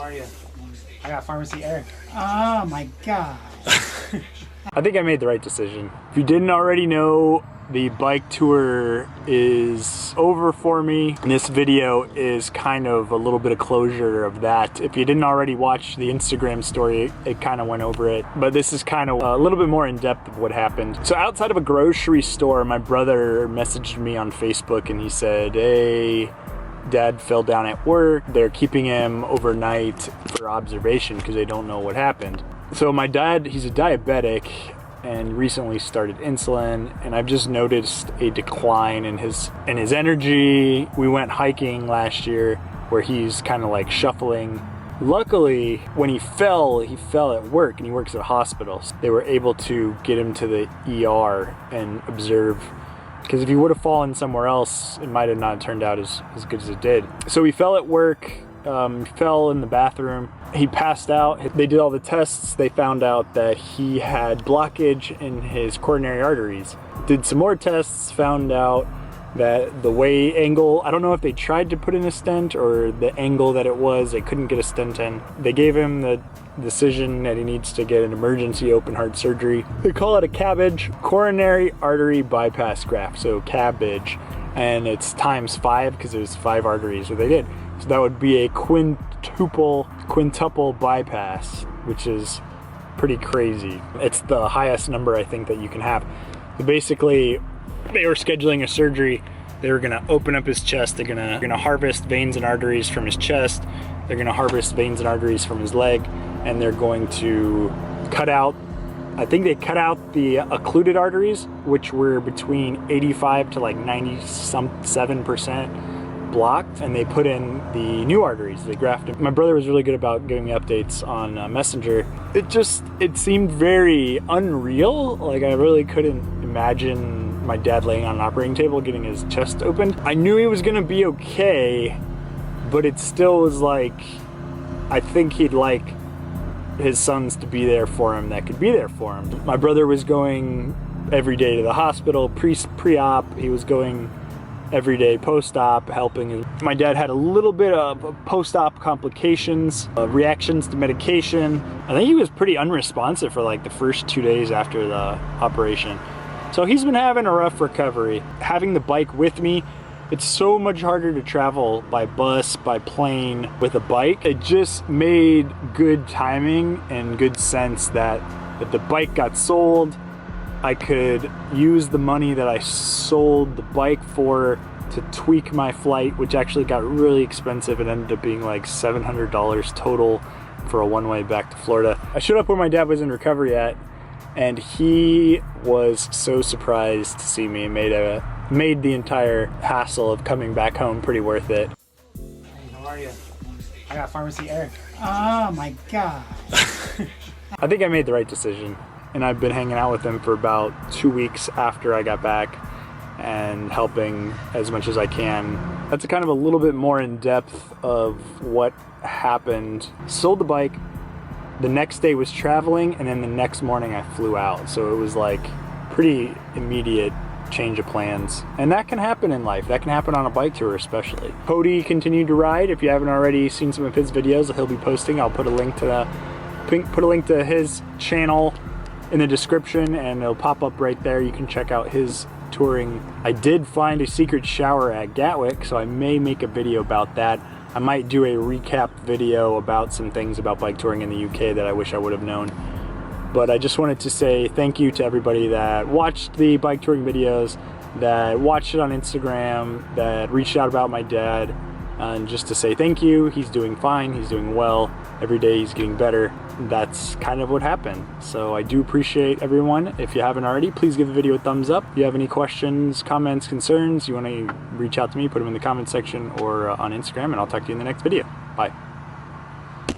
are you? I got Pharmacy Eric. Oh my god. I think I made the right decision. If you didn't already know, the bike tour is over for me. And this video is kind of a little bit of closure of that. If you didn't already watch the Instagram story, it kind of went over it. But this is kind of a little bit more in depth of what happened. So outside of a grocery store, my brother messaged me on Facebook and he said, hey, Dad fell down at work. They're keeping him overnight for observation because they don't know what happened. So my dad, he's a diabetic and recently started insulin, and I've just noticed a decline in his energy. We went hiking last year where he's kind of like shuffling. Luckily, when he fell at work, and he works at a hospital. So they were able to get him to the ER and observe, because if he would have fallen somewhere else, it might have not turned out as good as it did. So he fell at work, fell in the bathroom. He passed out. They did all the tests. They found out that he had blockage in his coronary arteries. Did some more tests, found out that the way angle, I don't know if they tried to put in a stent or the angle that it was, they couldn't get a stent in. They gave him the decision that he needs to get an emergency open heart surgery. They call it a CABG, coronary artery bypass graft, so CABG, and it's ×5 because it was 5 arteries that they did. So that would be a quintuple bypass, which is pretty crazy. It's the highest number I think that you can have. So basically, they were scheduling a surgery. They were gonna open up his chest. They're gonna harvest veins and arteries from his chest. They're gonna harvest veins and arteries from his leg, and they're going to cut out, I think they cut out the occluded arteries, which were between 85 to like 97% blocked, and they put in the new arteries. They grafted. My brother was really good about giving me updates on Messenger. It seemed very unreal. Like, I really couldn't imagine my dad laying on an operating table getting his chest opened. I knew he was gonna be okay, but it still was like, I think he'd like his sons to be there for him that could be there for him. My brother was going every day to the hospital, pre-op. He was going every day post-op, helping. My dad had a little bit of post-op complications, reactions to medication. I think he was pretty unresponsive for like the first 2 days after the operation. So he's been having a rough recovery. Having the bike with me, it's so much harder to travel by bus, by plane with a bike. It just made good timing and good sense that if the bike got sold, I could use the money that I sold the bike for to tweak my flight, which actually got really expensive. It ended up being like $700 total for a one-way back to Florida. I showed up where my dad was in recovery at, and he was so surprised to see me. It made the entire hassle of coming back home pretty worth it. Hey, how are you? I got Pharmacy Eric. Oh my god. I think I made the right decision. And I've been hanging out with him for about 2 weeks after I got back and helping as much as I can. That's kind of a little bit more in depth of what happened. Sold the bike, the next day was traveling, and then the next morning I flew out. So it was like pretty immediate change of plans. And that can happen in life. That can happen on a bike tour especially. Cody continued to ride. If you haven't already seen some of his videos that he'll be posting, I'll put a link to his channel in the description, and it'll pop up right there. You can check out his touring. I did find a secret shower at Gatwick, so I may make a video about that. I might do a recap video about some things about bike touring in the UK that I wish I would have known. But I just wanted to say thank you to everybody that watched the bike touring videos, that watched it on Instagram, that reached out about my dad, and just to say thank you. He's doing fine, he's doing well. Every day he's getting better. That's kind of what happened. So I do appreciate everyone. If you haven't already, please give the video a thumbs up. If you have any questions, comments, concerns, you want to reach out to me, put them in the comment section or on Instagram, and I'll talk to you in the next video. Bye.